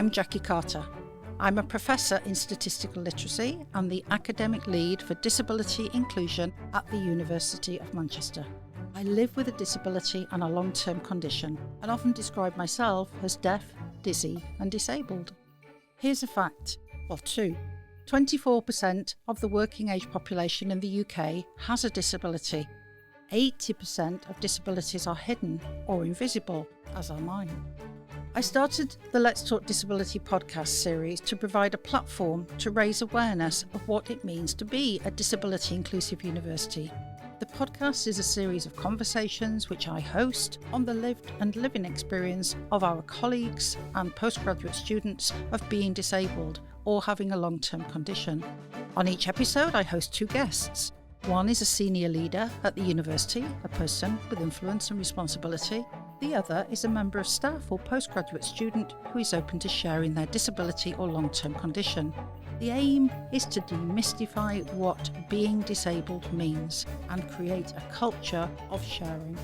I'm Jackie Carter. I'm a professor in statistical literacy and the academic lead for disability inclusion at the University of Manchester. I live with a disability and a long-term condition and often describe myself as deaf, dizzy and disabled. Here's a fact, or two. 24% of the working age population in the UK has a disability. 80% of disabilities are hidden or invisible, as are mine. I started the Let's Talk Disability podcast series to provide a platform to raise awareness of what it means to be a disability inclusive university. The podcast is a series of conversations which I host on the lived and living experience of our colleagues and postgraduate students of being disabled or having a long-term condition. On each episode, I host two guests. One is a senior leader at the university, a person with influence and responsibility. The other is a member of staff or postgraduate student who is open to sharing their disability or long-term condition. The aim is to demystify what being disabled means and create a culture of sharing.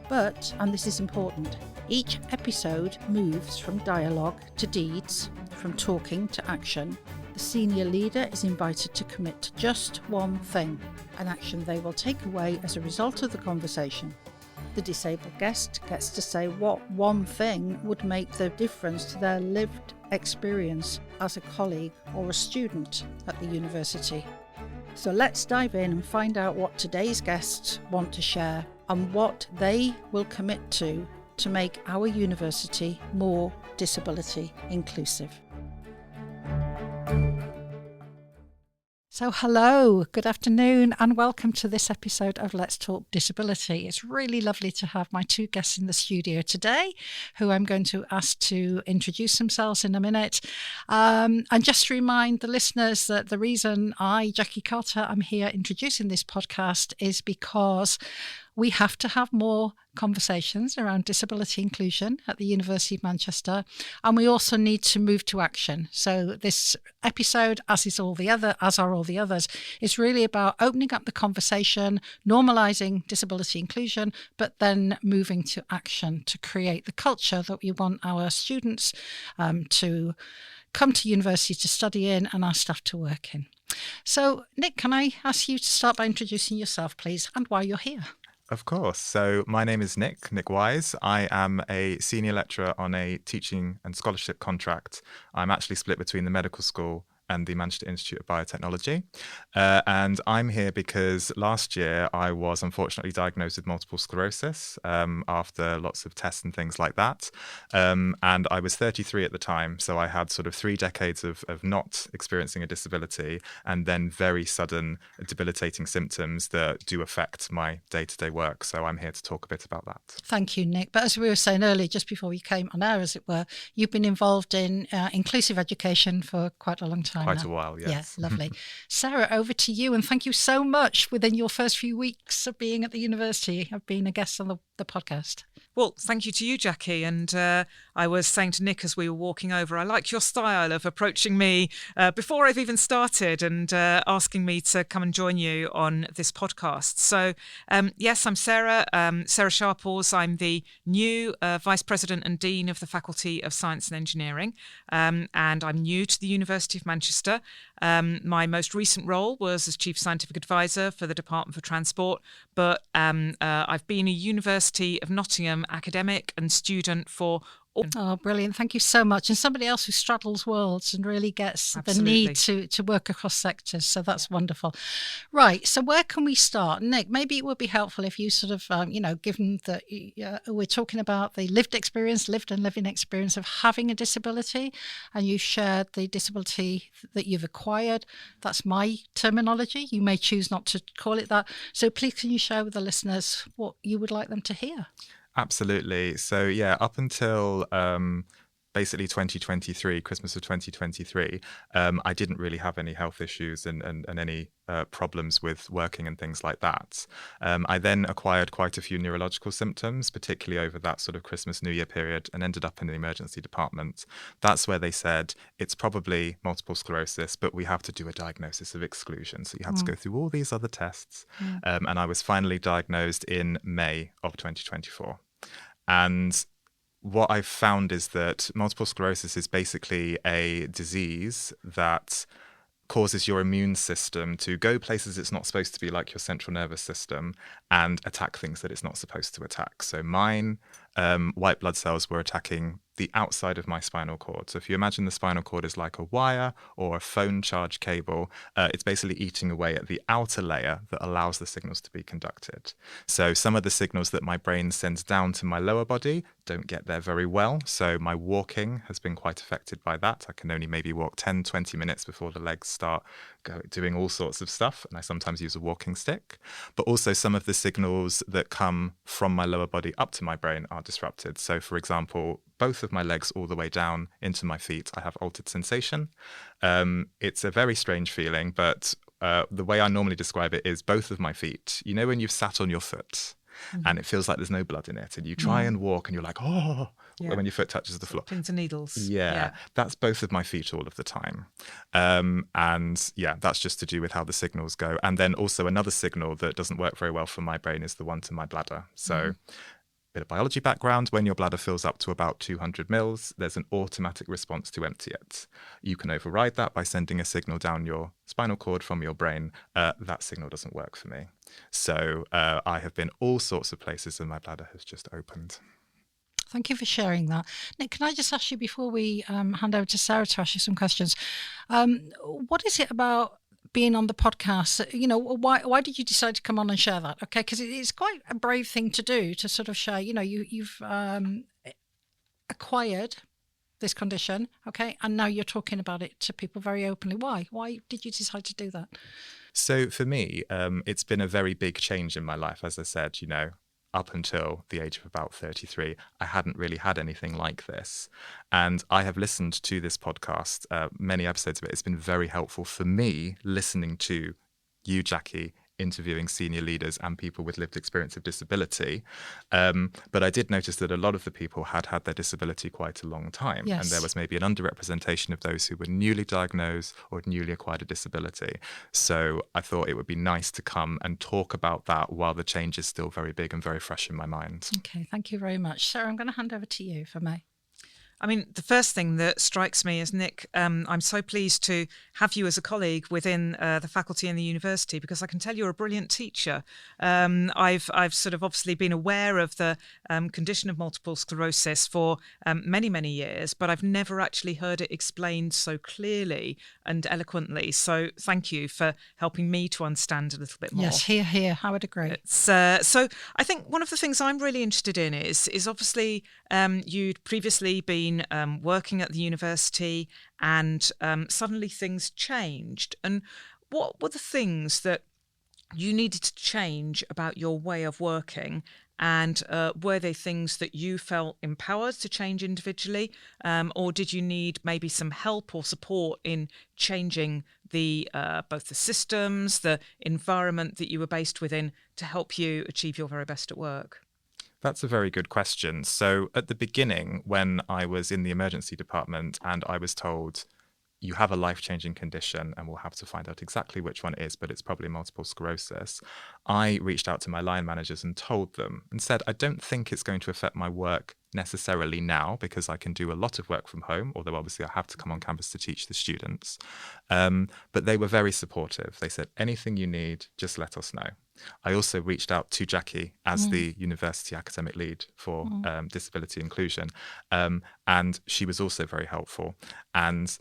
But, and this is important, each episode moves from dialogue to deeds, from talking to action. The senior leader is invited to commit to just one thing, an action they will take away as a result of the conversation. The disabled guest gets to say what one thing would make the difference to their lived experience as a colleague or a student at the university. So let's dive in and find out what today's guests want to share and what they will commit to make our university more disability inclusive. So hello, good afternoon and welcome to this episode of Let's Talk Disability. It's really lovely to have my two guests in the studio today who I'm going to ask to introduce themselves in a minute. And just to remind the listeners that the reason I, Jackie Carter, am here introducing this podcast is because we have to have more conversations around disability inclusion at the University of Manchester, and we also need to move to action. So this episode, as are all the others, is really about opening up the conversation, normalising disability inclusion, but then moving to action to create the culture that we want our students to come to university to study in and our staff to work in. So, Nick, can I ask you to start by introducing yourself, please, and why you're here? Of course. So my name is Nick Weise. I am a senior lecturer on a teaching and scholarship contract. I'm actually split between the medical school and the Manchester Institute of Biotechnology. And I'm here because last year I was unfortunately diagnosed with multiple sclerosis after lots of tests and things like that. And I was 33 at the time, so I had sort of 3 decades of not experiencing a disability and then very sudden debilitating symptoms that do affect my day-to-day work. So I'm here to talk a bit about that. Thank you, Nick. But as we were saying earlier, just before we came on air, as it were, you've been involved in inclusive education for quite a long time. Quite a while, yes. Yeah, lovely. Sarah, over to you, and thank you so much within your first few weeks of being at the university of being a guest on the podcast. Well, thank you to you, Jackie. And I was saying to Nick as we were walking over, I like your style of approaching me before I've even started and asking me to come and join you on this podcast. So, yes, I'm Sarah Sharples. I'm the new Vice President and Dean of the Faculty of Science and Engineering. And I'm new to the University of Manchester. My most recent role was as Chief Scientific Advisor for the Department for Transport, but I've been a University of Nottingham academic and student for Oh, brilliant. Thank you so much. And somebody else who straddles worlds and really gets Absolutely. the need to work across sectors. So that's wonderful. Right. So where can we start? Nick, maybe it would be helpful if you sort of, given that we're talking about the lived and living experience of having a disability, and you've shared the disability that you've acquired. That's my terminology. You may choose not to call it that. So please, can you share with the listeners what you would like them to hear? Absolutely. So yeah, up until basically 2023, Christmas of 2023, I didn't really have any health issues and any problems with working and things like that. I then acquired quite a few neurological symptoms, particularly over that sort of Christmas, New Year period, and ended up in the emergency department. That's where they said, it's probably multiple sclerosis, but we have to do a diagnosis of exclusion. So you have to go through all these other tests. And I was finally diagnosed in May of 2024. And what I've found is that multiple sclerosis is basically a disease that causes your immune system to go places it's not supposed to be, like your central nervous system, and attack things that it's not supposed to attack. So mine, white blood cells were attacking the outside of my spinal cord. So if you imagine the spinal cord is like a wire or a phone charge cable, it's basically eating away at the outer layer that allows the signals to be conducted. So some of the signals that my brain sends down to my lower body don't get there very well. So my walking has been quite affected by that. I can only maybe walk 10, 20 minutes before the legs start doing all sorts of stuff. And I sometimes use a walking stick. But also some of the signals that come from my lower body up to my brain are disrupted. So for example, both of my legs all the way down into my feet, I have altered sensation. It's a very strange feeling, but the way I normally describe it is both of my feet. You know when you've sat on your foot and it feels like there's no blood in it, and you try and walk and you're like, oh, when your foot touches the floor. Pins and needles. Yeah, that's both of my feet all of the time. And yeah, that's just to do with how the signals go. And then also another signal that doesn't work very well for my brain is the one to my bladder. So bit of biology background, when your bladder fills up to about 200 mils, there's an automatic response to empty it. You can override that by sending a signal down your spinal cord from your brain. That signal doesn't work for me. So I have been all sorts of places and my bladder has just opened. Thank you for sharing that. Nick, can I just ask you before we hand over to Sarah to ask you some questions? What is it about being on the podcast? You know, why did you decide to come on and share that? Okay, because it's quite a brave thing to do, to sort of share. You know, you've acquired this condition, okay, and now you're talking about it to people very openly. Why did you decide to do that? So for me, it's been a very big change in my life. As I said, you know, up until the age of about 33, I hadn't really had anything like this. And I have listened to this podcast, many episodes of it. It's been very helpful for me listening to you, Jackie, interviewing senior leaders and people with lived experience of disability. But I did notice that a lot of the people had had their disability quite a long time. Yes. And there was maybe an underrepresentation of those who were newly diagnosed or newly acquired a disability. So I thought it would be nice to come and talk about that while the change is still very big and very fresh in my mind. Okay, thank you very much. Sarah, I'm going to hand over to you, if I may. I mean, the first thing that strikes me is, Nick, I'm so pleased to have you as a colleague within the faculty and the university, because I can tell you're a brilliant teacher. I've sort of obviously been aware of the condition of multiple sclerosis for many, many years, but I've never actually heard it explained so clearly and eloquently. So thank you for helping me to understand a little bit more. Yes, here. I would agree. So I think one of the things I'm really interested in is obviously you'd previously been working at the university and suddenly things changed. And what were the things that you needed to change about your way of working? And were they things that you felt empowered to change individually? Or did you need maybe some help or support in changing the both the systems, the environment that you were based within to help you achieve your very best at work? That's a very good question. So at the beginning, when I was in the emergency department and I was told, you have a life-changing condition and we'll have to find out exactly which one it is, but it's probably multiple sclerosis, I reached out to my line managers and told them and said, I don't think it's going to affect my work necessarily now because I can do a lot of work from home, although obviously I have to come on campus to teach the students. But they were very supportive. They said, anything you need, just let us know. I also reached out to Jackie as the university academic lead for disability inclusion, and she was also very helpful. And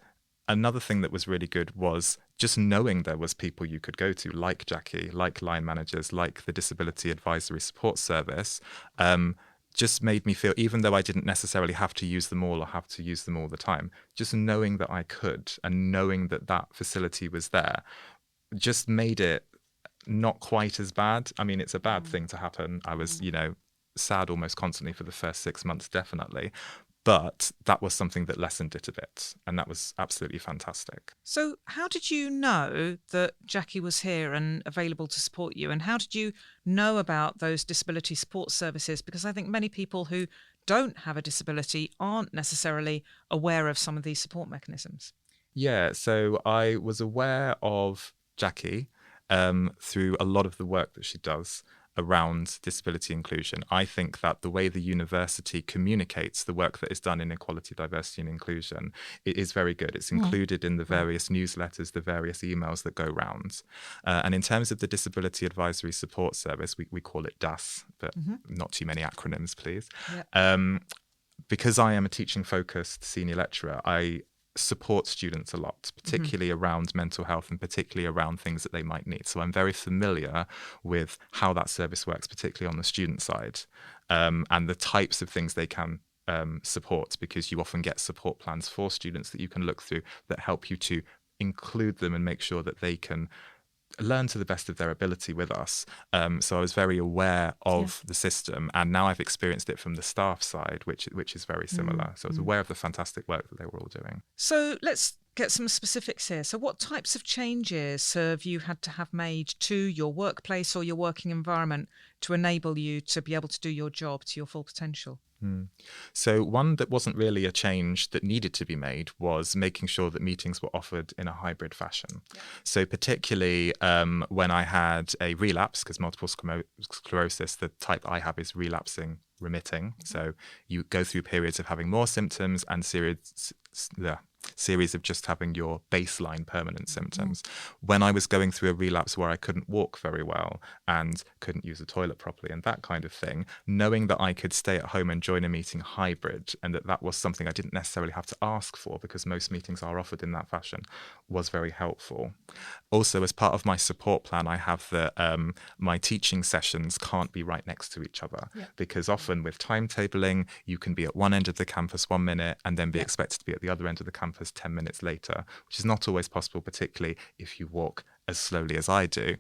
another thing that was really good was just knowing there was people you could go to, like Jackie, like line managers, like the Disability Advisory Support Service, just made me feel, even though I didn't necessarily have to use them all or have to use them all the time, just knowing that I could and knowing that that facility was there just made it not quite as bad. I mean, it's a bad thing to happen. I was, sad almost constantly for the first 6 months, definitely. But that was something that lessened it a bit. And that was absolutely fantastic. So how did you know that Jackie was here and available to support you? And how did you know about those disability support services? Because I think many people who don't have a disability aren't necessarily aware of some of these support mechanisms. Yeah, so I was aware of Jackie through a lot of the work that she does. around disability inclusion. I think that the way the university communicates the work that is done in equality, diversity and inclusion, it is very good. It's included in the various newsletters, the various emails that go round. And in terms of the Disability Advisory Support Service, we call it DAS, but not too many acronyms, please. Yep. Because I am a teaching-focused senior lecturer, I support students a lot, particularly around mental health and particularly around things that they might need. So I'm very familiar with how that service works, particularly on the student side, and the types of things they can support, because you often get support plans for students that you can look through that help you to include them and make sure that they can learn to the best of their ability with us. So I was very aware of the system, and now I've experienced it from the staff side, which is very similar. So I was aware of the fantastic work that they were all doing. So let's get some specifics here. So what types of changes have you had to have made to your workplace or your working environment to enable you to be able to do your job to your full potential? So one that wasn't really a change that needed to be made was making sure that meetings were offered in a hybrid fashion. So particularly when I had a relapse, because multiple sclerosis, the type I have is relapsing remitting. So you go through periods of having more symptoms and series of just having your baseline permanent symptoms. When I was going through a relapse where I couldn't walk very well and couldn't use the toilet properly and that kind of thing, knowing that I could stay at home and join a meeting hybrid, and that was something I didn't necessarily have to ask for because most meetings are offered in that fashion, was very helpful. Also, as part of my support plan, I have that my teaching sessions can't be right next to each other, because often with timetabling, you can be at one end of the campus 1 minute and then be expected to be at the other end of the campus 10 minutes later, which is not always possible, particularly if you walk as slowly as I do.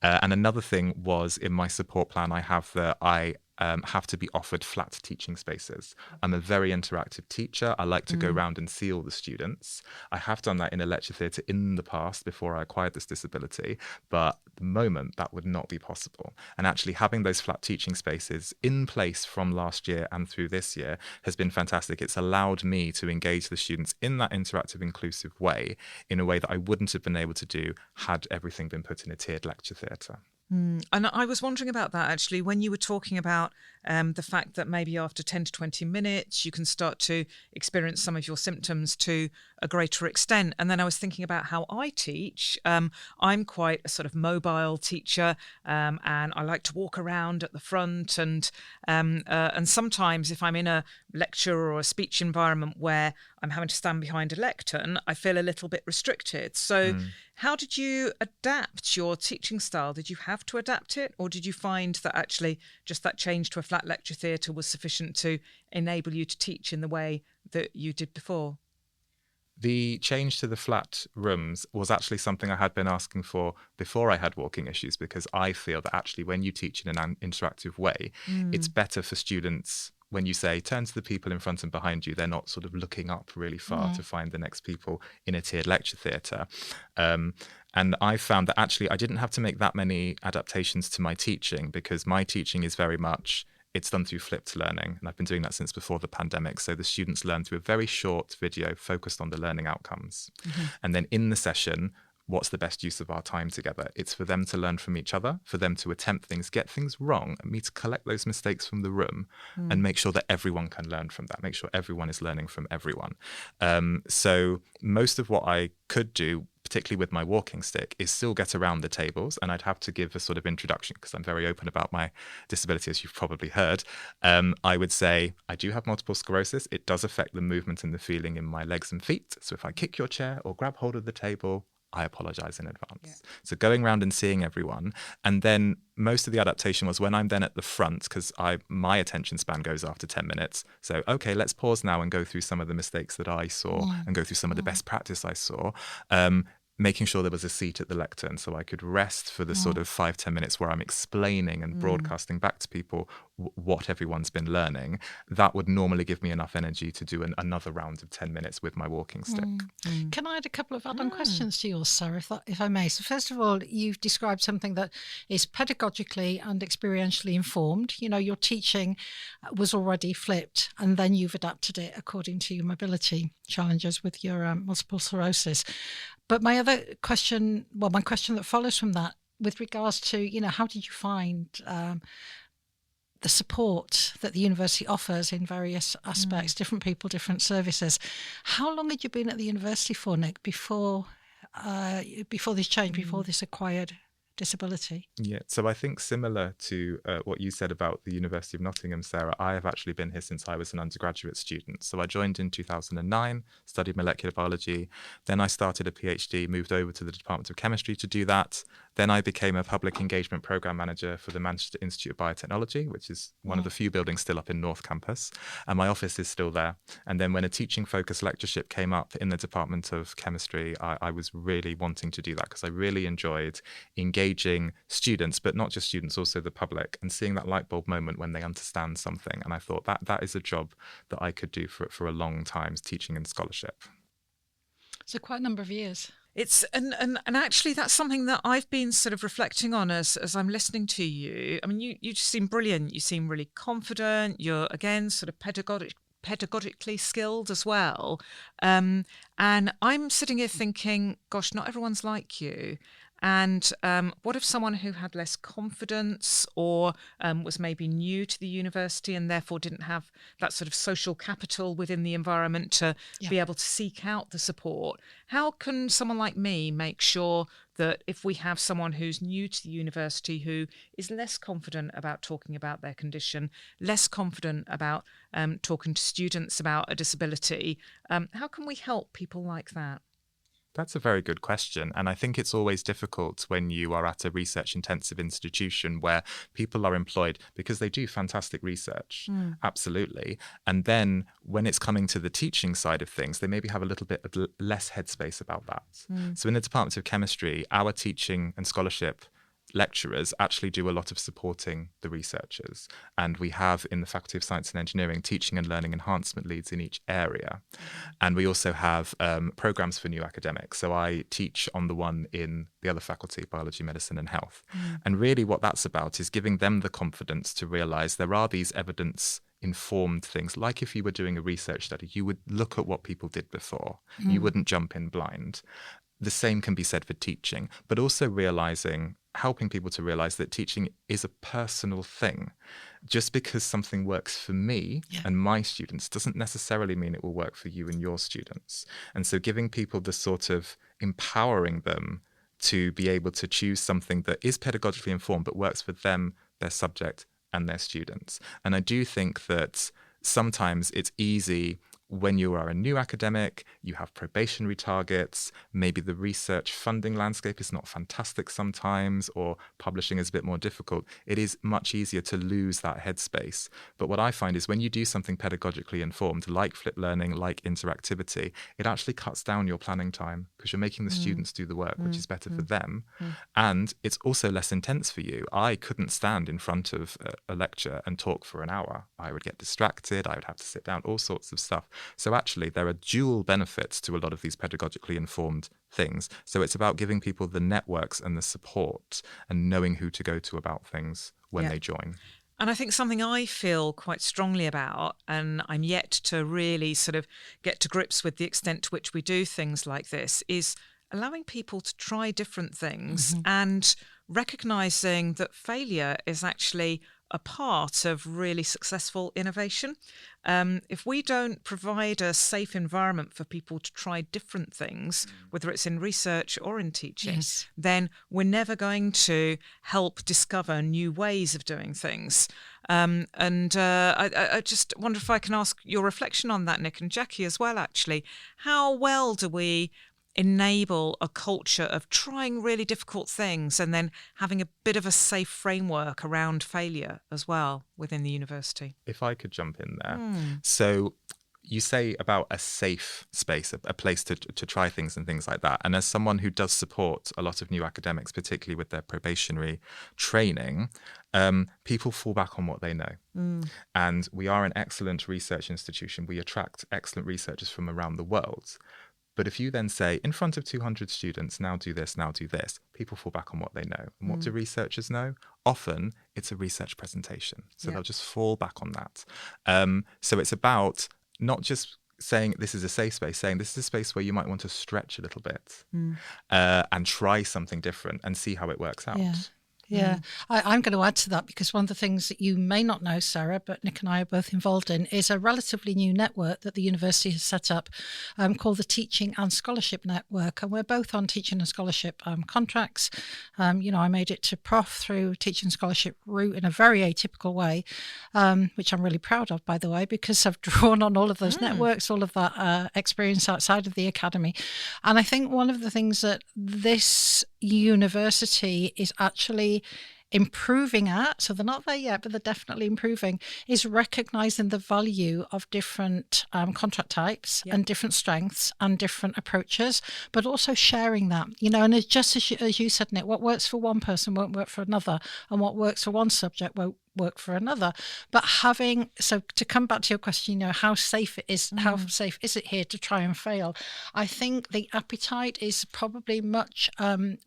And another thing was, in my support plan, I have that I have to be offered flat teaching spaces. I'm a very interactive teacher. I like to go around and see all the students. I have done that in a lecture theatre in the past before I acquired this disability, but at the moment that would not be possible. And actually having those flat teaching spaces in place from last year and through this year has been fantastic. It's allowed me to engage the students in that interactive, inclusive way in a way that I wouldn't have been able to do had everything been put in a tiered lecture theatre. And I was wondering about that, actually, when you were talking about the fact that maybe after 10 to 20 minutes, you can start to experience some of your symptoms to a greater extent. And then I was thinking about how I teach. I'm quite a sort of mobile teacher, and I like to walk around at the front. And sometimes if I'm in a lecture or a speech environment where I'm having to stand behind a lectern, I feel a little bit restricted. So how did you adapt your teaching style? Did you have to adapt it, or did you find that actually just that change to a flat lecture theatre was sufficient to enable you to teach in the way that you did before? The change to the flat rooms was actually something I had been asking for before I had walking issues, because I feel that actually when you teach in an interactive way, it's better for students. When you say turn to the people in front and behind you, they're not sort of looking up really far to find the next people in a tiered lecture theatre. And I found that actually I didn't have to make that many adaptations to my teaching, because my teaching is very much, it's done through flipped learning. And I've been doing that since before the pandemic. So the students learn through a very short video focused on the learning outcomes. And then in the session, what's the best use of our time together? It's for them to learn from each other, for them to attempt things, get things wrong, and me to collect those mistakes from the room and make sure that everyone can learn from that, make sure everyone is learning from everyone. So most of what I could do, particularly with my walking stick, is still get around the tables, and I'd have to give a sort of introduction because I'm very open about my disability, as you've probably heard. I would say I do have multiple sclerosis. It does affect the movement and the feeling in my legs and feet. So if I kick your chair or grab hold of the table, I apologize in advance. So going around and seeing everyone. And then most of the adaptation was when I'm then at the front, because my attention span goes after 10 minutes. So, okay, let's pause now and go through some of the mistakes that I saw and go through some of the best practice I saw. Making sure there was a seat at the lectern so I could rest for the sort of 5-10 minutes where I'm explaining and broadcasting back to people what everyone's been learning. That would normally give me enough energy to do another round of 10 minutes with my walking stick. Can I add a couple of add-on questions to yours, Sarah, if I may? So first of all, you've described something that is pedagogically and experientially informed. You know, your teaching was already flipped, and then you've adapted it according to your mobility challenges with your multiple sclerosis. But my question that follows from that, with regards to, how did you find the support that the university offers in various aspects, different people, different services? How long had you been at the university for, Nick, before this change, before this acquired disability? Yeah, so I think similar to what you said about the University of Nottingham, Sarah, I have actually been here since I was an undergraduate student. So I joined in 2009, studied molecular biology. Then I started a PhD, moved over to the Department of Chemistry to do that. Then I became a public engagement program manager for the Manchester Institute of Biotechnology, which is one of the few buildings still up in North Campus. And my office is still there. And then when a teaching focused lectureship came up in the Department of Chemistry, I was really wanting to do that because I really enjoyed engaging students, but not just students, also the public, and seeing that light bulb moment when they understand something. And I thought that is a job that I could do for a long time, teaching and scholarship. So quite a number of years. It's and actually that's something that I've been sort of reflecting on as I'm listening to you. I mean, you just seem brilliant. You seem really confident. You're again sort of pedagogically skilled as well. And I'm sitting here thinking, gosh, not everyone's like you. And what if someone who had less confidence or was maybe new to the university and therefore didn't have that sort of social capital within the environment to be able to seek out the support? How can someone like me make sure that if we have someone who's new to the university who is less confident about talking about their condition, less confident about talking to students about a disability, how can we help people like that? That's a very good question. And I think it's always difficult when you are at a research intensive institution where people are employed because they do fantastic research. Absolutely. And then when it's coming to the teaching side of things, they maybe have a little bit of less headspace about that. So in the Department of Chemistry, our teaching and scholarship lecturers actually do a lot of supporting the researchers. And we have in the Faculty of Science and Engineering teaching and learning enhancement leads in each area. And we also have programs for new academics. So I teach on the one in the other faculty, biology, medicine and health. And really what that's about is giving them the confidence to realize there are these evidence-informed things. Like if you were doing a research study, you would look at what people did before. You wouldn't jump in blind. The same can be said for teaching, but also helping people to realize that teaching is a personal thing. Just because something works for me and my students doesn't necessarily mean it will work for you and your students. And so giving people the sort of empowering them to be able to choose something that is pedagogically informed but works for them, their subject and their students. And I do think that sometimes it's easy when you are a new academic, you have probationary targets, maybe the research funding landscape is not fantastic sometimes, or publishing is a bit more difficult. It is much easier to lose that headspace. But what I find is when you do something pedagogically informed, like flipped learning, like interactivity, it actually cuts down your planning time because you're making the students do the work, which is better for them. And it's also less intense for you. I couldn't stand in front of a lecture and talk for an hour. I would get distracted. I would have to sit down, all sorts of stuff. So actually, there are dual benefits to a lot of these pedagogically informed things. So it's about giving people the networks and the support and knowing who to go to about things when they join. And I think something I feel quite strongly about, and I'm yet to really sort of get to grips with the extent to which we do things like this, is allowing people to try different things and recognising that failure is actually a part of really successful innovation. If we don't provide a safe environment for people to try different things, whether it's in research or in teaching, then we're never going to help discover new ways of doing things. I just wonder if I can ask your reflection on that, Nick, and Jackie as well, actually. How well do we enable a culture of trying really difficult things and then having a bit of a safe framework around failure as well within the university? If I could jump in there. So you say about a safe space, a place to try things and things like that. And as someone who does support a lot of new academics, particularly with their probationary training, people fall back on what they know. And we are an excellent research institution. We attract excellent researchers from around the world. But if you then say, in front of 200 students, now do this, people fall back on what they know. And what do researchers know? Often it's a research presentation. So they'll just fall back on that. So it's about not just saying this is a safe space, saying this is a space where you might want to stretch a little bit and try something different and see how it works out. Yeah, I'm going to add to that, because one of the things that you may not know, Sarah, but Nick and I are both involved in, is a relatively new network that the university has set up called the Teaching and Scholarship Network. And we're both on teaching and scholarship contracts. I made it to prof through teaching and scholarship route in a very atypical way, which I'm really proud of, by the way, because I've drawn on all of those networks, all of that experience outside of the academy. And I think one of the things that this university is actually improving at, so they're not there yet, but they're definitely improving, is recognising the value of different contract types and different strengths and different approaches, but also sharing that, and it's just as you said, Nick, what works for one person won't work for another, and what works for one subject won't work for another. But so to come back to your question, how safe it is, how safe is it here to try and fail? I think the appetite is probably much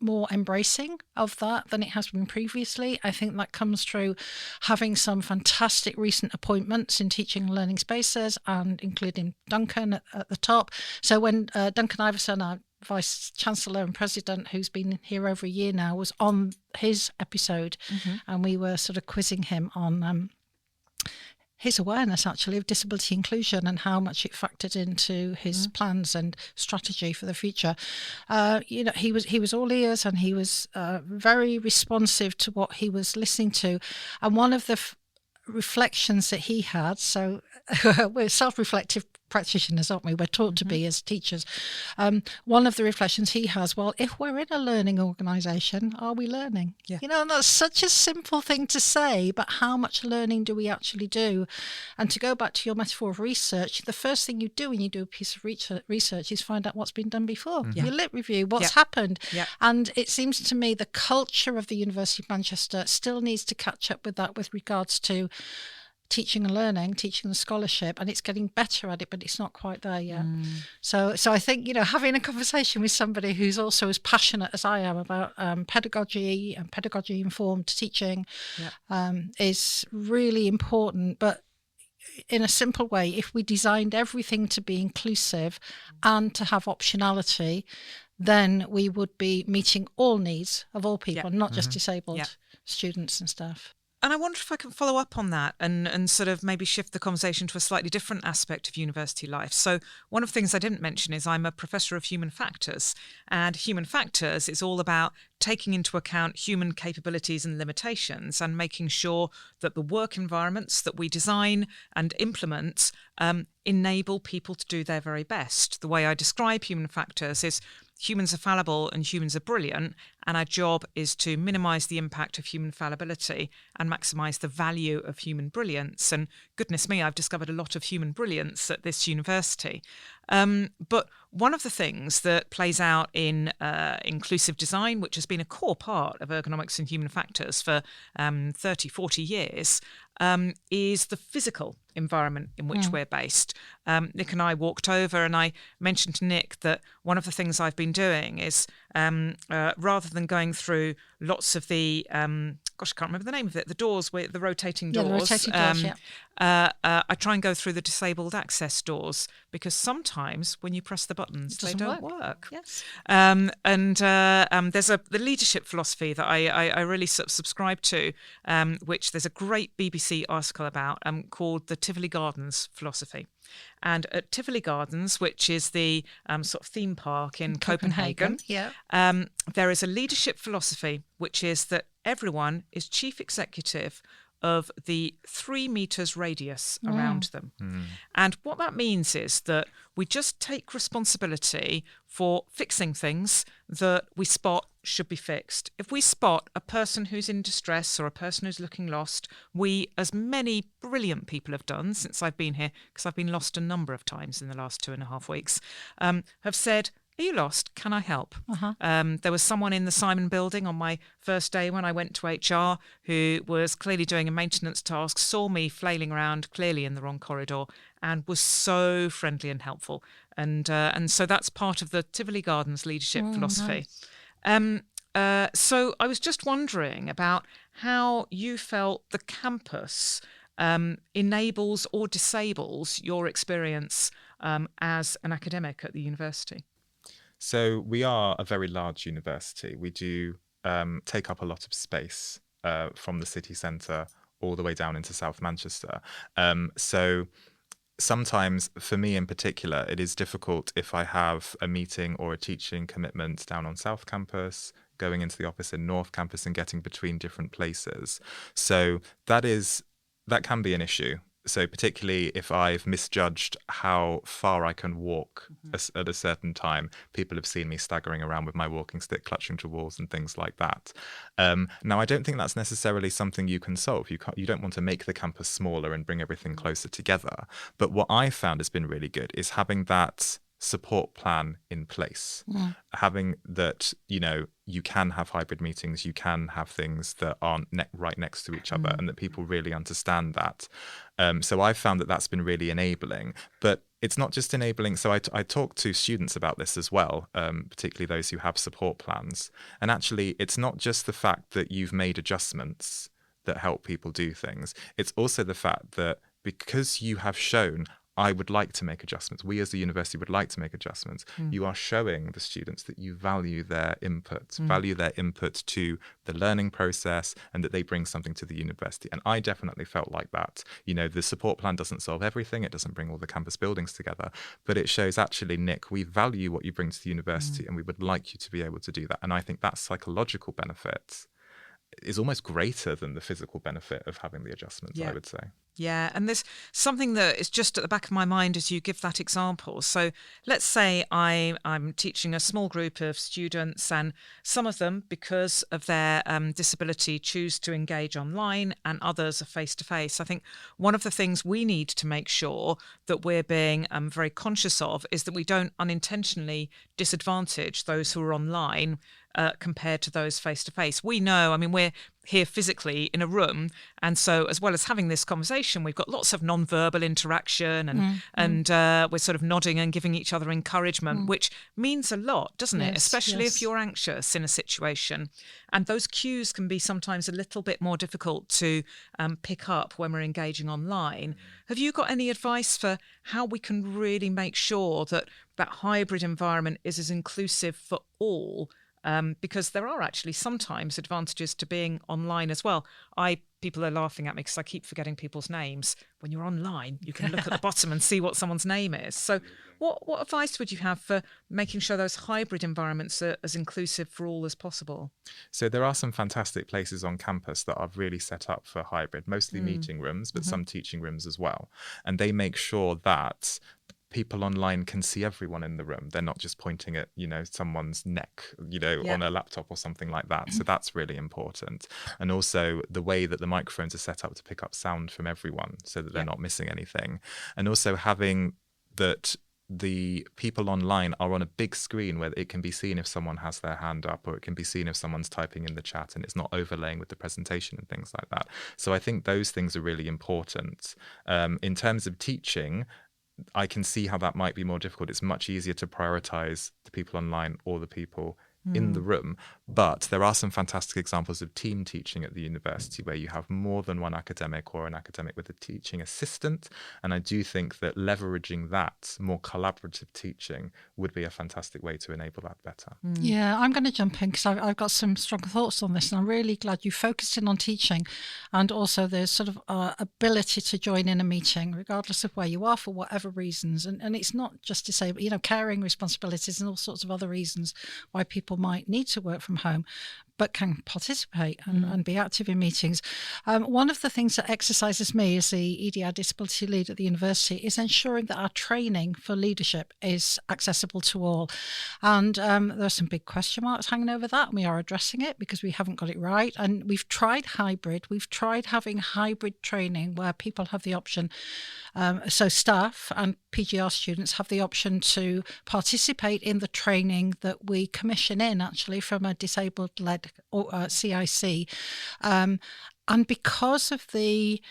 more embracing of that than it has been previously. I think that comes through having some fantastic recent appointments in teaching and learning spaces, and including Duncan at the top. So when Duncan Iverson, our Vice Chancellor and President, who's been here over a year now, was on his episode, and we were sort of quizzing him on his awareness actually of disability inclusion and how much it factored into his plans and strategy for the future. He was all ears, and he was very responsive to what he was listening to. And one of the reflections that he had, so we're self-reflective practitioners, aren't we? We're taught to be as teachers. One of the reflections he has, well, if we're in a learning organisation, are we learning? Yeah. And that's such a simple thing to say, but how much learning do we actually do? And to go back to your metaphor of research, the first thing you do when you do a piece of research is find out what's been done before. You lit review, what's happened. Yeah. And it seems to me the culture of the University of Manchester still needs to catch up with that with regards to teaching and learning, teaching and scholarship, and it's getting better at it, but it's not quite there yet. So I think, having a conversation with somebody who's also as passionate as I am about pedagogy and pedagogy-informed teaching is really important. But in a simple way, if we designed everything to be inclusive and to have optionality, then we would be meeting all needs of all people, not just disabled students and staff. And I wonder if I can follow up on that and sort of maybe shift the conversation to a slightly different aspect of university life. So one of the things I didn't mention is I'm a professor of human factors, and human factors is all about taking into account human capabilities and limitations and making sure that the work environments that we design and implement enable people to do their very best. The way I describe human factors is humans are fallible and humans are brilliant, and our job is to minimise the impact of human fallibility and maximise the value of human brilliance. And goodness me, I've discovered a lot of human brilliance at this university. But one of the things that plays out in inclusive design, which has been a core part of ergonomics and human factors for 30, 40 years, is the physical environment in which we're based. Nick and I walked over, and I mentioned to Nick that one of the things I've been doing is rather than going through lots of the I can't remember the name of it, the doors, with the rotating doors. Yeah, the rotating doors, I try and go through the disabled access doors, because sometimes when you press the buttons, they don't work. Yes. And there's the leadership philosophy that I really subscribe to, which there's a great BBC article about called the Tivoli Gardens philosophy. And at Tivoli Gardens, which is the sort of theme park in Copenhagen, there is a leadership philosophy, which is that everyone is chief executive of the 3 meters radius around them. And what that means is that we just take responsibility for fixing things that we spot should be fixed. If we spot a person who's in distress or a person who's looking lost, we, as many brilliant people have done since I've been here, because I've been lost a number of times in the last 2.5 weeks, have said, "Are you lost? Can I help?" There was someone in the Simon building on my first day when I went to HR who was clearly doing a maintenance task, saw me flailing around clearly in the wrong corridor, and was so friendly and helpful. And so that's part of the Tivoli Gardens leadership philosophy. Nice. So I was just wondering about how you felt the campus enables or disables your experience as an academic at the university? So we are a very large university. We do take up a lot of space from the city centre all the way down into South Manchester. So sometimes, for me in particular, it is difficult if I have a meeting or a teaching commitment down on South Campus, going into the office in North Campus and getting between different places. So that can be an issue. So particularly if I've misjudged how far I can walk at a certain time, people have seen me staggering around with my walking stick, clutching to walls and things like that. Now, I don't think that's necessarily something you can solve. You don't want to make the campus smaller and bring everything closer together. But what I found has been really good is having that support plan in place, having that, you can have hybrid meetings, you can have things that aren't right next to each other, and that people really understand that. So I've found that that's been really enabling. But it's not just enabling. So I talk to students about this as well, particularly those who have support plans. And actually, it's not just the fact that you've made adjustments that help people do things. It's also the fact that because you have shown, I would like to make adjustments, we as a university would like to make adjustments, you are showing the students that you value their input, to the learning process, and that they bring something to the university. And I definitely felt like that. The support plan doesn't solve everything, it doesn't bring all the campus buildings together, but it shows, actually, Nick, we value what you bring to the university and we would like you to be able to do that. And I think that psychological benefit is almost greater than the physical benefit of having the adjustments, I would say. Yeah, and there's something that is just at the back of my mind as you give that example. So let's say I'm teaching a small group of students, and some of them, because of their disability, choose to engage online, and others are face-to-face. I think one of the things we need to make sure that we're being very conscious of is that we don't unintentionally disadvantage those who are online compared to those face-to-face. We know, we're here physically in a room, and so as well as having this conversation, we've got lots of non-verbal interaction, and we're sort of nodding and giving each other encouragement, which means a lot, doesn't it? Especially if you're anxious in a situation. And those cues can be sometimes a little bit more difficult to pick up when we're engaging online. Have you got any advice for how we can really make sure that that hybrid environment is as inclusive for all? Because there are actually sometimes advantages to being online as well. People are laughing at me because I keep forgetting people's names. When you're online, you can look at the bottom and see what someone's name is. So what advice would you have for making sure those hybrid environments are as inclusive for all as possible? So there are some fantastic places on campus that are really set up for hybrid, mostly meeting rooms, but some teaching rooms as well. And they make sure that people online can see everyone in the room. They're not just pointing at, someone's neck, on a laptop or something like that. So that's really important. And also the way that the microphones are set up to pick up sound from everyone so that they're not missing anything. And also having that the people online are on a big screen where it can be seen if someone has their hand up, or it can be seen if someone's typing in the chat, and it's not overlaying with the presentation and things like that. So I think those things are really important. In terms of teaching, I can see how that might be more difficult. It's much easier to prioritize the people online or the people in the room. But there are some fantastic examples of team teaching at the university where you have more than one academic, or an academic with a teaching assistant. And I do think that leveraging that more collaborative teaching would be a fantastic way to enable that better. Yeah, I'm going to jump in because I've got some strong thoughts on this, and I'm really glad you focused in on teaching, and also the sort of ability to join in a meeting regardless of where you are for whatever reasons. And it's not just disabled, caring responsibilities and all sorts of other reasons why people might need to work from home, but can participate and be active in meetings. One of the things that exercises me as the EDI disability lead at the university is ensuring that our training for leadership is accessible to all. And there are some big question marks hanging over that, and we are addressing it because we haven't got it right. And we've tried hybrid. We've tried having hybrid training where people have the option, so staff and PGR students have the option to participate in the training that we commission in, actually, from a disabled-led CIC. And because of the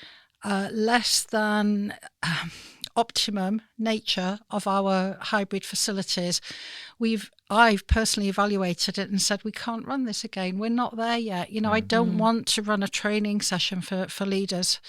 less than optimum nature of our hybrid facilities, we've I've personally evaluated it and said, we can't run this again. We're not there yet. I don't want to run a training session for leaders,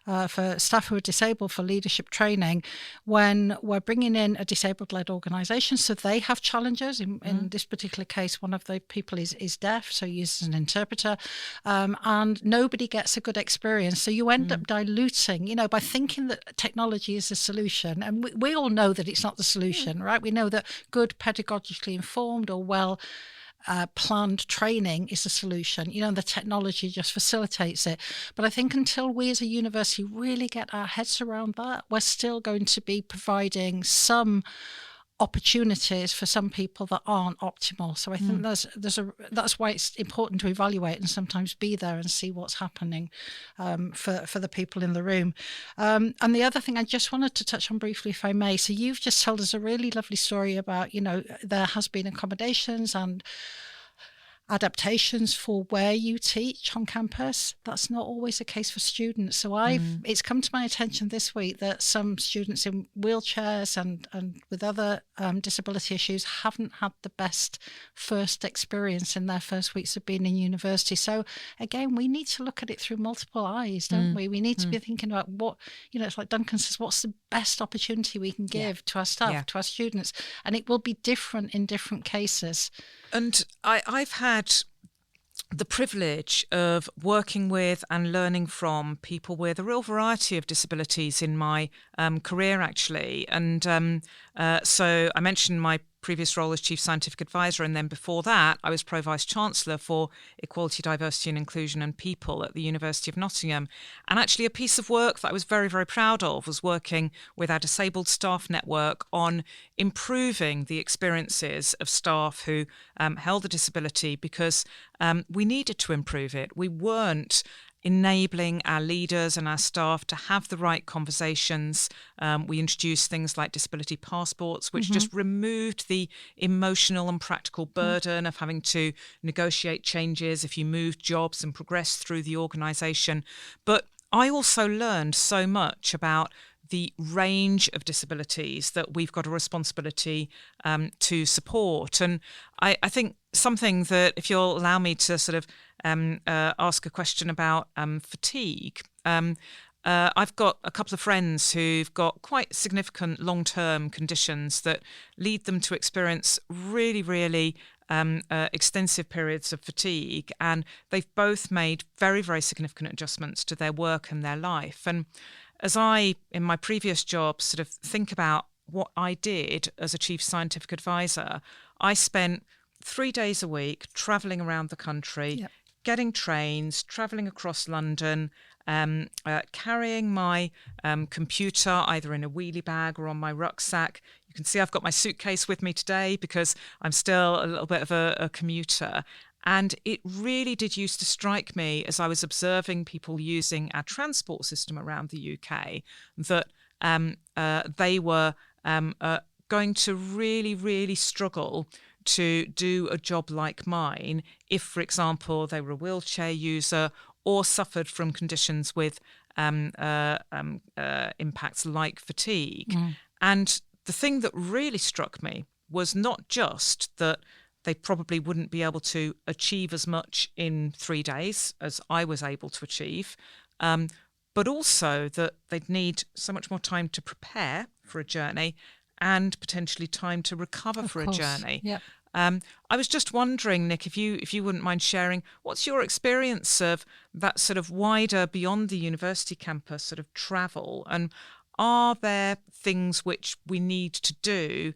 for staff who are disabled, for leadership training, when we're bringing in a disabled-led organisation. So they have challenges. In this particular case, one of the people is deaf, so he uses an interpreter, and nobody gets a good experience. So you end up diluting, by thinking that technology is the solution. And we all know that it's not the solution, right? We know that good pedagogically informed or well planned training is the solution, and the technology just facilitates it. But I think until we as a university really get our heads around that, we're still going to be providing some opportunities for some people that aren't optimal. So I think that's why it's important to evaluate and sometimes be there and see what's happening for the people in the room. And the other thing I just wanted to touch on briefly, if I may. So you've just told us a really lovely story about, there has been accommodations and adaptations for where you teach on campus. That's not always the case for students. So it's come to my attention this week that some students in wheelchairs and with other disability issues haven't had the best first experience in their first weeks of being in university. So again, we need to look at it through multiple eyes, don't we? We need to be thinking about what, it's like Duncan says, what's the best opportunity we can give to our staff, to our students? And it will be different in different cases. And I've had the privilege of working with and learning from people with a real variety of disabilities in my career, actually. And so I mentioned my previous role as Chief Scientific Advisor, and then before that I was Pro Vice Chancellor for Equality, Diversity and Inclusion and People at the University of Nottingham. And actually a piece of work that I was very, very proud of was working with our disabled staff network on improving the experiences of staff who held a disability, because we needed to improve it. We weren't enabling our leaders and our staff to have the right conversations. We introduced things like disability passports, which just removed the emotional and practical burden of having to negotiate changes if you moved jobs and progressed through the organisation. But I also learned so much about the range of disabilities that we've got a responsibility to support. And I think something that, if you'll allow me to sort of ask a question about fatigue, I've got a couple of friends who've got quite significant long-term conditions that lead them to experience really, really extensive periods of fatigue, and they've both made very, very significant adjustments to their work and their life. And as I, in my previous job, sort of think about what I did as a Chief Scientific Advisor, I spent 3 days a week travelling around the country, getting trains, travelling across London, carrying my computer either in a wheelie bag or on my rucksack. You can see I've got my suitcase with me today because I'm still a little bit of a commuter. And it really did used to strike me as I was observing people using our transport system around the UK that they were going to really, really struggle to do a job like mine if, for example, they were a wheelchair user or suffered from conditions with impacts like fatigue. And the thing that really struck me was not just that they probably wouldn't be able to achieve as much in 3 days as I was able to achieve, but also that they'd need so much more time to prepare for a journey and potentially time to recover for a journey. Yep. I was just wondering, Nick, if you wouldn't mind sharing, what's your experience of that sort of wider, beyond the university campus sort of travel, and are there things which we need to do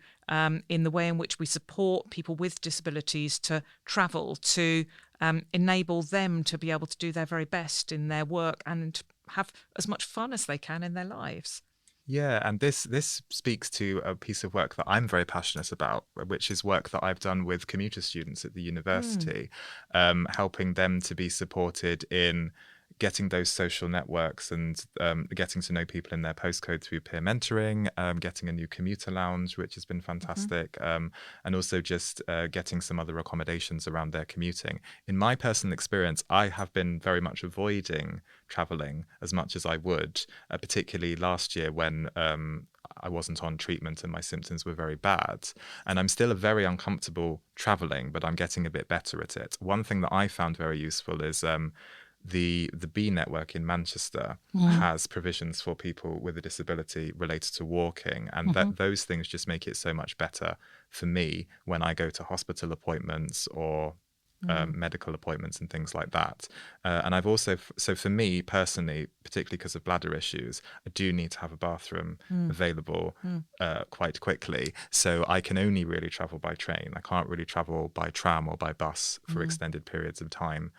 in the way in which we support people with disabilities to travel, to enable them to be able to do their very best in their work and to have as much fun as they can in their lives? Yeah, and this speaks to a piece of work that I'm very passionate about, which is work that I've done with commuter students at the university, helping them to be supported in getting those social networks and getting to know people in their postcode through peer mentoring, getting a new commuter lounge, which has been fantastic, and also just getting some other accommodations around their commuting. In my personal experience, I have been very much avoiding travelling as much as I would, particularly last year when I wasn't on treatment and my symptoms were very bad. And I'm still very uncomfortable traveling, but I'm getting a bit better at it. One thing that I found very useful is the B network in Manchester has provisions for people with a disability related to walking, and those things just make it so much better for me when I go to hospital appointments or medical appointments and things like that. And I've also, so for me personally, particularly because of bladder issues, I do need to have a bathroom available quite quickly. So I can only really travel by train. I can't really travel by tram or by bus for extended periods of time.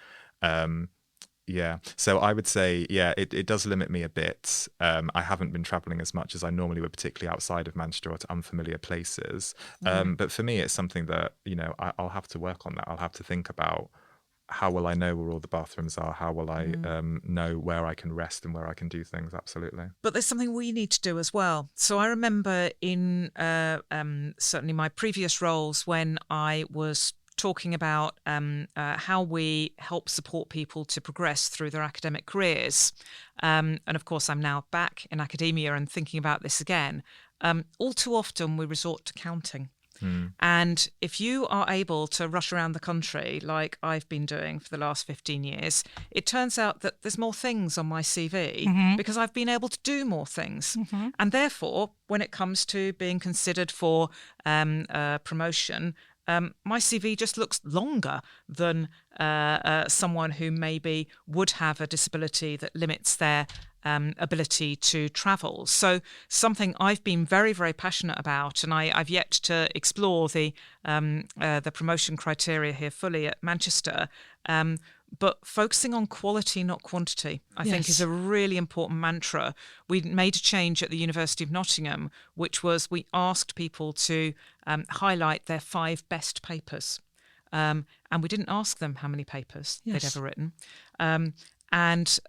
Yeah, so I would say, it does limit me a bit. I haven't been travelling as much as I normally would, particularly outside of Manchester or to unfamiliar places. But for me, it's something that, I'll have to work on that. I'll have to think about how will I know where all the bathrooms are? How will I know where I can rest and where I can do things? Absolutely. But there's something we need to do as well. So I remember in certainly my previous roles when I was talking about how we help support people to progress through their academic careers. And of course, I'm now back in academia and thinking about this again. All too often, we resort to counting. And if you are able to rush around the country like I've been doing for the last 15 years, it turns out that there's more things on my CV because I've been able to do more things. And therefore, when it comes to being considered for promotion, my CV just looks longer than someone who maybe would have a disability that limits their ability to travel. So something I've been very, very passionate about, and I've yet to explore the promotion criteria here fully at Manchester, but focusing on quality, not quantity, I think is a really important mantra. We made a change at the University of Nottingham, which was we asked people to highlight their 5 best papers. And we didn't ask them how many papers they'd ever written. And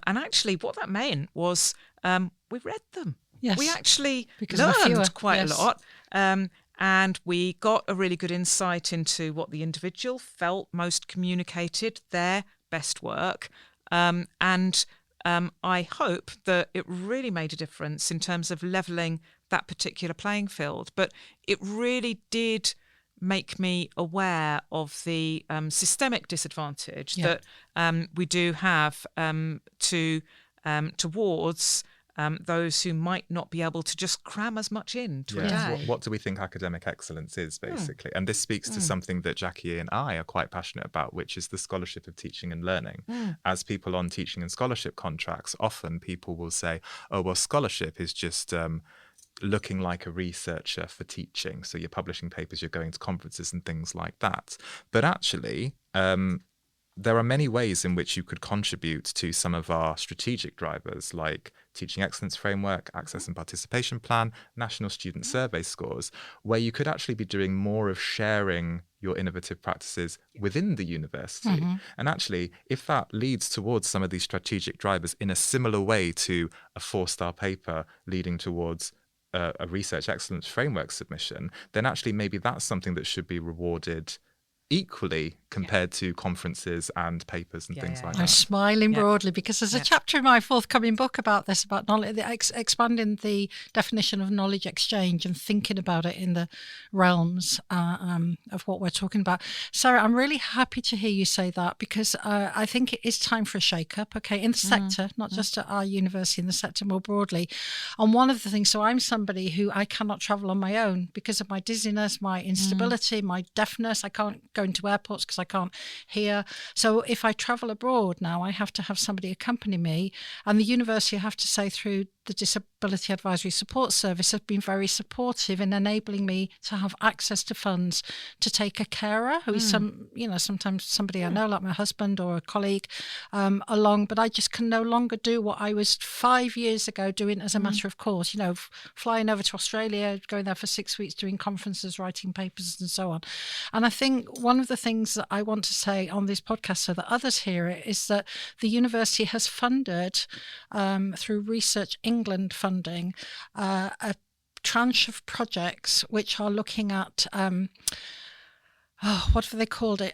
actually what that meant was we read them. Yes. We actually learned quite a lot. And we got a really good insight into what the individual felt most communicated their best work. And I hope that it really made a difference in terms of levelling that particular playing field. But it really did make me aware of the systemic disadvantage that we do have towards those who might not be able to just cram as much into a day. What do we think academic excellence is, basically? And this speaks to something that Jackie and I are quite passionate about, which is the scholarship of teaching and learning. As people on teaching and scholarship contracts, often people will say, oh, well, scholarship is just looking like a researcher for teaching. So you're publishing papers, you're going to conferences and things like that. But actually, there are many ways in which you could contribute to some of our strategic drivers, like Teaching Excellence Framework, Access and Participation Plan, National Student Survey Scores, where you could actually be doing more of sharing your innovative practices within the university. And actually, if that leads towards some of these strategic drivers in a similar way to a 4-star paper leading towards a research excellence framework submission, then actually maybe that's something that should be rewarded equally compared to conferences and papers and things like that. I'm smiling broadly because there's a chapter in my forthcoming book about this, about knowledge, expanding the definition of knowledge exchange and thinking about it in the realms of what we're talking about. Sarah, I'm really happy to hear you say that because I think it is time for a shake-up, in the sector, not just at our university, in the sector more broadly. And one of the things, so I'm somebody who I cannot travel on my own because of my dizziness, my instability, my deafness. I can't go into airports because I can't hear. So if I travel abroad now, I have to have somebody accompany me. And the university, I have to say, through the Disability Advisory Support Service, have been very supportive in enabling me to have access to funds to take a carer who is sometimes somebody I know, like my husband or a colleague, along. But I just can no longer do what I was 5 years ago doing as a matter of course, flying over to Australia, going there for 6 weeks, doing conferences, writing papers and so on. And I think one of the things that I want to say on this podcast so that others hear it is that the university has funded, through Research England funding, a tranche of projects which are looking at, what have they called it?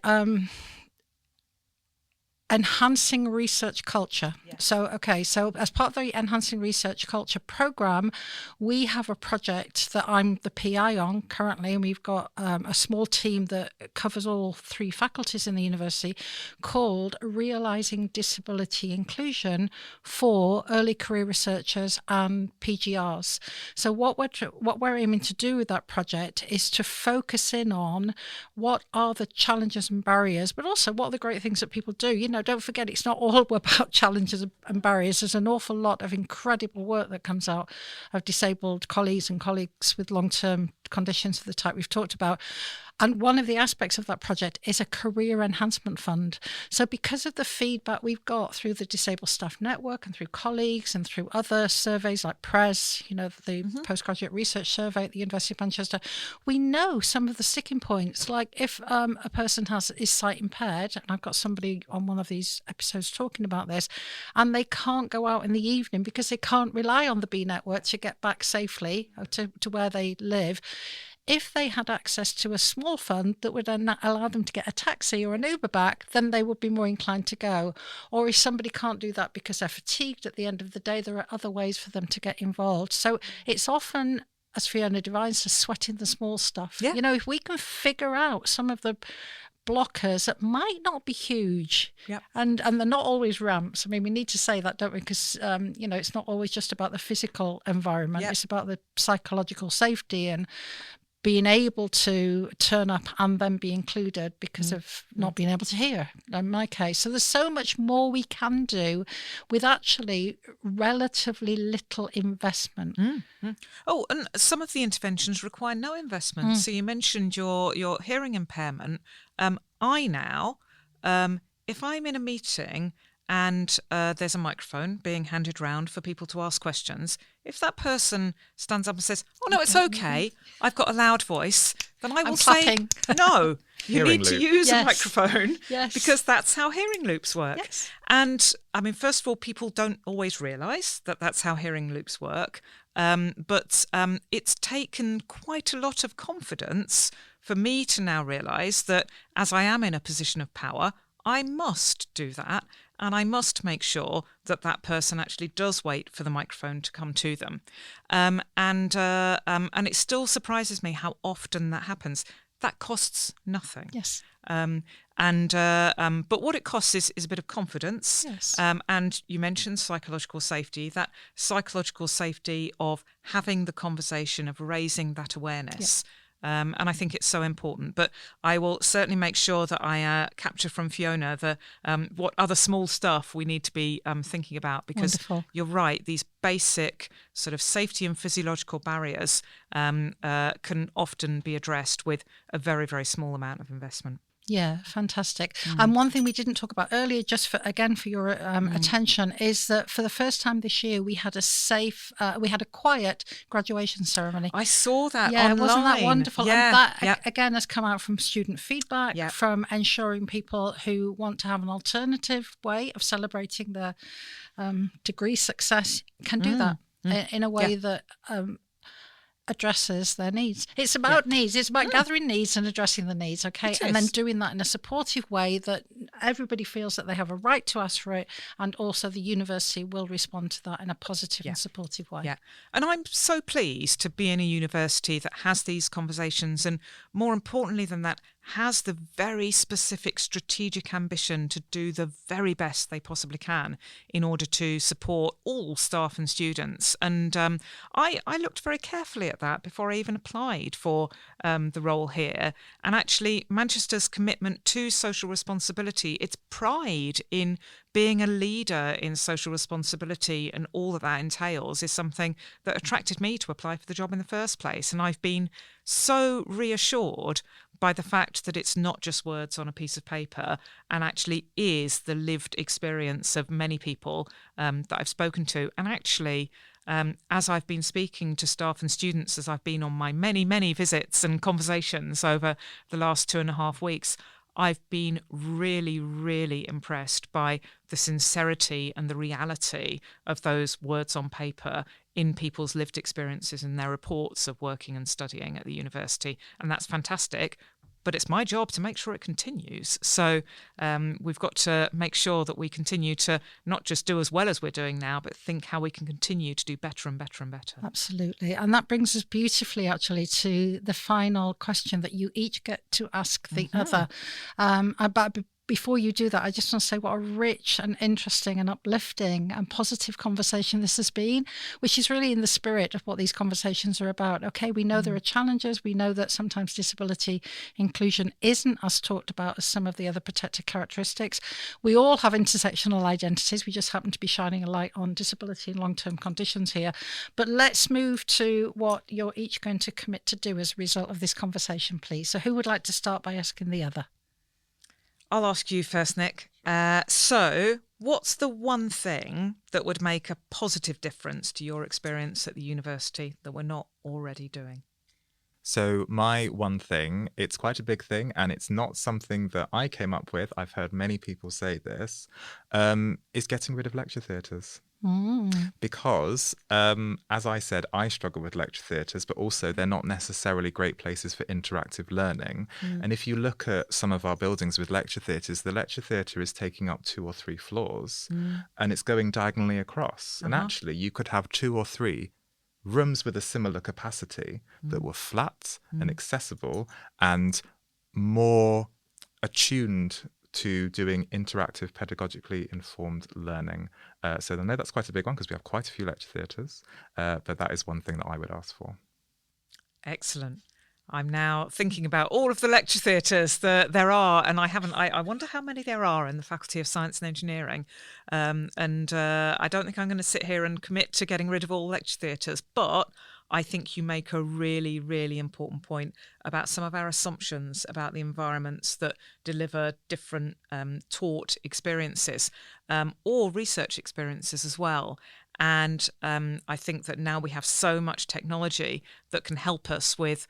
enhancing research culture. Yes. So as part of the Enhancing Research Culture program, we have a project that I'm the PI on currently, and we've got a small team that covers all 3 faculties in the university, called Realising Disability Inclusion for Early Career Researchers and PGRs. So what we're aiming to do with that project is to focus in on what are the challenges and barriers, but also what are the great things that people do. Don't forget, it's not all about challenges and barriers. There's an awful lot of incredible work that comes out of disabled colleagues and colleagues with long-term conditions of the type we've talked about. And one of the aspects of that project is a career enhancement fund. So because of the feedback we've got through the Disabled Staff Network and through colleagues and through other surveys like PRES, the Postgraduate Research Survey at the University of Manchester, we know some of the sticking points. Like if a person is sight impaired, and I've got somebody on one of these episodes talking about this, and they can't go out in the evening because they can't rely on the B network to get back safely to where they live. If they had access to a small fund that would allow them to get a taxi or an Uber back, then they would be more inclined to go. Or if somebody can't do that because they're fatigued at the end of the day, there are other ways for them to get involved. So it's often, as Fiona defines, just sweating the small stuff. Yeah. If we can figure out some of the blockers that might not be huge, Yep. and they're not always ramps. I mean, we need to say that, don't we? Because it's not always just about the physical environment. Yep. It's about the psychological safety and being able to turn up and then be included because of not being able to hear, in my case. So there's so much more we can do with actually relatively little investment. Oh, and some of the interventions require no investment. So you mentioned your hearing impairment. I now, if I'm in a meeting and there's a microphone being handed round for people to ask questions, if that person stands up and says, "Oh no, it's okay, I've got a loud voice," then I will say, "No, you Hearing need to loop. use Yes. a microphone Yes. because that's how hearing loops work." Yes. And I mean, first of all, people don't always realise that that's how hearing loops work. But it's taken quite a lot of confidence for me to now realise that as I am in a position of power, I must do that. And I must make sure that that person actually does wait for the microphone to come to them. And it still surprises me how often that happens. That costs nothing. Yes. But what it costs is a bit of confidence. Yes. And you mentioned psychological safety, that psychological safety of having the conversation, of raising that awareness. And I think it's so important. But I will certainly make sure that I capture from Fiona what other small stuff we need to be thinking about, because Wonderful. You're right, these basic sort of safety and physiological barriers can often be addressed with a very, very small amount of investment. Yeah, fantastic. And one thing we didn't talk about earlier, just for your attention, is that for the first time this year, we had a quiet graduation ceremony. I saw that Yeah, online. wasn't that wonderful? Yeah, And that, yeah. again, has come out from student feedback, Yeah. from ensuring people who want to have an alternative way of celebrating their degree success can do that in a way that addresses their needs. It's about needs. It's about gathering needs and addressing the needs, okay? It And then is. doing that in a supportive way that everybody feels that they have a right to ask for it, and also the university will respond to that in a positive and supportive way. Yeah. And I'm so pleased to be in a university that has these conversations, and more importantly than that, has the very specific strategic ambition to do the very best they possibly can in order to support all staff and students. And I looked very carefully at that before I even applied for the role here. And actually, Manchester's commitment to social responsibility, its pride in being a leader in social responsibility and all that entails, is something that attracted me to apply for the job in the first place. And I've been so reassured by the fact that it's not just words on a piece of paper, and actually is the lived experience of many people that I've spoken to. And actually, as I've been speaking to staff and students, as I've been on my many, many visits and conversations over the last 2.5 weeks, I've been really, really impressed by the sincerity and the reality of those words on paper in people's lived experiences and their reports of working and studying at the university. And that's fantastic. but it's my job to make sure it continues. So we've got to make sure that we continue to not just do as well as we're doing now, but think how we can continue to do better and better and better. Absolutely. And that brings us beautifully, actually, to the final question that you each get to ask the other. But before you do that, I just want to say what a rich and interesting and uplifting and positive conversation this has been, which is really in the spirit of what these conversations are about. Okay, we know there are challenges. We know that sometimes disability inclusion isn't as talked about as some of the other protected characteristics. We all have intersectional identities. We just happen to be shining a light on disability and long-term conditions here. But let's move to what you're each going to commit to do as a result of this conversation, please. So who would like to start by asking the other? I'll ask you first, Nick. So what's the one thing that would make a positive difference to your experience at the university that we're not already doing? So my one thing, it's quite a big thing, and it's not something that I came up with. I've heard many people say this, is getting rid of lecture theatres. Because, as I said, I struggle with lecture theatres, but also they're not necessarily great places for interactive learning. And if you look at some of our buildings with lecture theatres, the lecture theatre is taking up 2 or 3 floors and it's going diagonally across. And actually, you could have 2 or 3 rooms with a similar capacity that were flat and accessible and more attuned to doing interactive, pedagogically informed learning. So I know that's quite a big one because we have quite a few lecture theatres, but that is one thing that I would ask for. Excellent. I'm now thinking about all of the lecture theatres that there are, and I wonder how many there are in the Faculty of Science and Engineering. And I don't think I'm going to sit here and commit to getting rid of all lecture theatres, but I think you make a really, really important point about some of our assumptions about the environments that deliver different taught experiences or research experiences as well. And I think that now we have so much technology that can help us with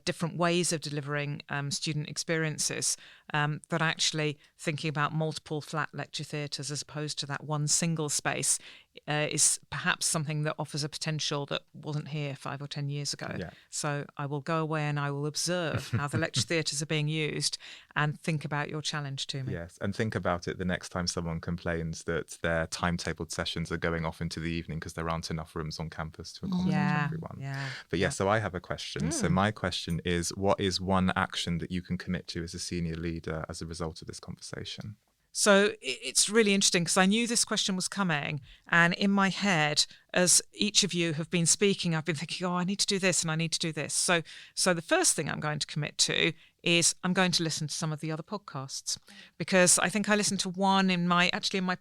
different ways of delivering student experiences, that actually thinking about multiple flat lecture theatres as opposed to that one single space is perhaps something that offers a potential that wasn't here 5 or 10 years ago. Yeah. So I will go away and I will observe how the lecture theatres are being used and think about your challenge to me. Yes, and think about it the next time someone complains that their timetabled sessions are going off into the evening because there aren't enough rooms on campus to accommodate everyone. But yes, so I have a question. So my question is, what is one action that you can commit to as a senior leader as a result of this conversation? So it's really interesting because I knew this question was coming, and in my head, as each of you have been speaking, I've been thinking, I need to do this and I need to do this. So the first thing I'm going to commit to is I'm going to listen to some of the other podcasts, because I think I listened to one in my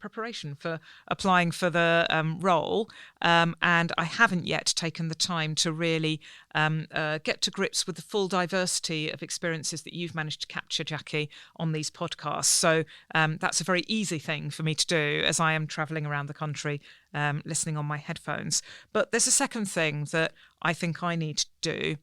preparation for applying for the role, and I haven't yet taken the time to really get to grips with the full diversity of experiences that you've managed to capture, Jackie, on these podcasts. So that's a very easy thing for me to do as I am travelling around the country listening on my headphones. But there's a second thing that I think I need to do,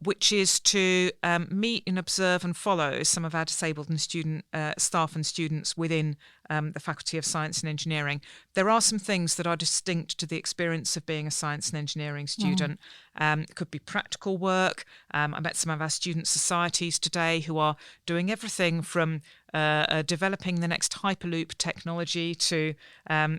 which is to meet and observe and follow some of our disabled and student staff and students within the Faculty of Science and Engineering. There are some things that are distinct to the experience of being a science and engineering student. It could be practical work. I met some of our student societies today who are doing everything from developing the next Hyperloop technology to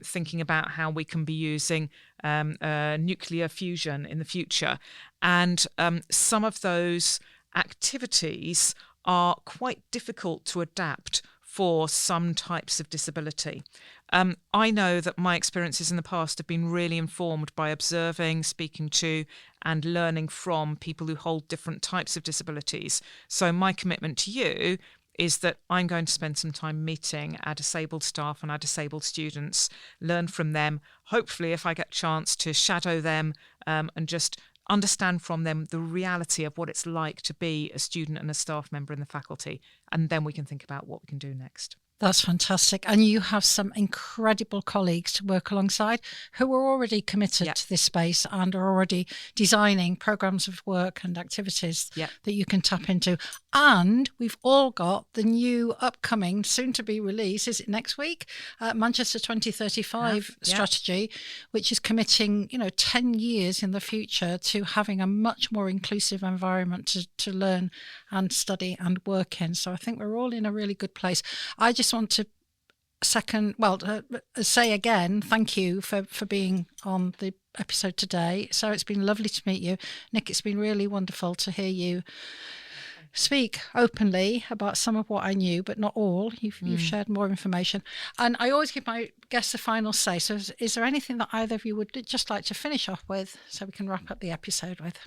thinking about how we can be using nuclear fusion in the future. And some of those activities are quite difficult to adapt for some types of disability. I know that my experiences in the past have been really informed by observing, speaking to, and learning from people who hold different types of disabilities. So my commitment to you is that I'm going to spend some time meeting our disabled staff and our disabled students, learn from them, hopefully if I get a chance to shadow them and just understand from them the reality of what it's like to be a student and a staff member in the faculty. And then we can think about what we can do next. That's fantastic. And you have some incredible colleagues to work alongside who are already committed to this space and are already designing programs of work and activities that you can tap into. And we've all got the new upcoming, soon to be released, is it next week? Manchester 2035 strategy, which is committing, 10 years in the future to having a much more inclusive environment to learn and study and work in. So I think we're all in a really good place. I just want to say again, thank you for being on the episode today. So it's been lovely to meet you. Nick, it's been really wonderful to hear you speak openly about some of what I knew, but not all. You've shared more information. And I always give my guests a final say. So is there anything that either of you would just like to finish off with so we can wrap up the episode with?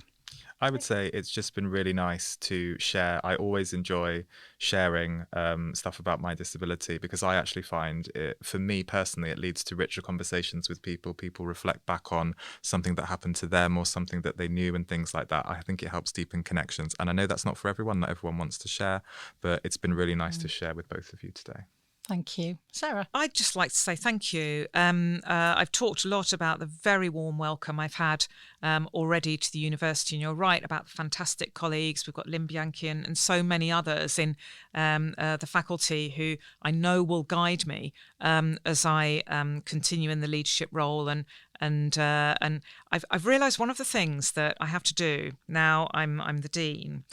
I would say it's just been really nice to share. I always enjoy sharing stuff about my disability because I actually find it, for me personally, it leads to richer conversations with people. People reflect back on something that happened to them or something that they knew and things like that. I think it helps deepen connections. And I know that's not for everyone. Not everyone wants to share, but it's been really nice to share with both of you today. Thank you. Sarah? I'd just like to say thank you. I've talked a lot about the very warm welcome I've had already to the university, and you're right about the fantastic colleagues. We've got Lynn Bianchi and so many others in the faculty who I know will guide me as I continue in the leadership role. And I've realised one of the things that I have to do now. I'm the dean.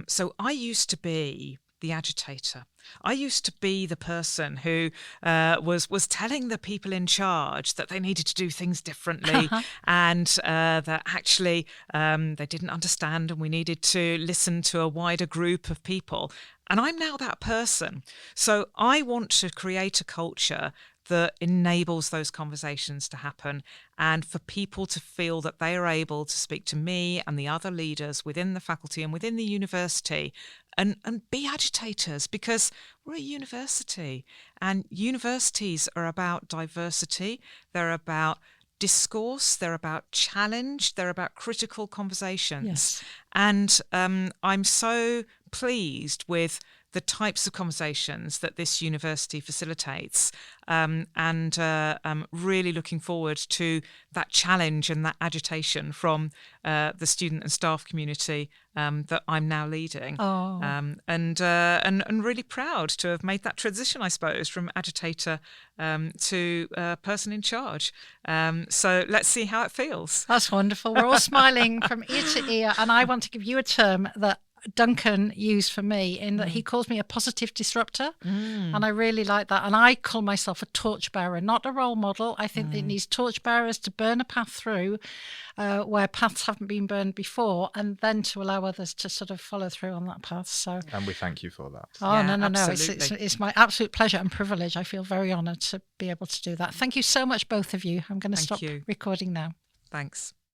So I used to be the agitator. I used to be the person who was telling the people in charge that they needed to do things differently and that actually they didn't understand and we needed to listen to a wider group of people. And I'm now that person. So I want to create a culture that enables those conversations to happen and for people to feel that they are able to speak to me and the other leaders within the faculty and within the university and be agitators, because we're a university and universities are about diversity. They're about discourse, they're about challenge, they're about critical conversations. Yes. And I'm so pleased with the types of conversations that this university facilitates, and I'm really looking forward to that challenge and that agitation from the student and staff community that I'm now leading. And really proud to have made that transition, I suppose, from agitator to person in charge. So let's see how it feels. That's wonderful. We're all smiling from ear to ear, and I want to give you a term that Duncan used for me in that he calls me a positive disruptor, and I really like that. And I call myself a torchbearer, not a role model. I think it needs torchbearers to burn a path through where paths haven't been burned before, and then to allow others to sort of follow through on that path. So, and we thank you for that. No. It's my absolute pleasure and privilege. I feel very honoured to be able to do that. Thank you so much, both of you. I'm going to stop recording now. Thanks.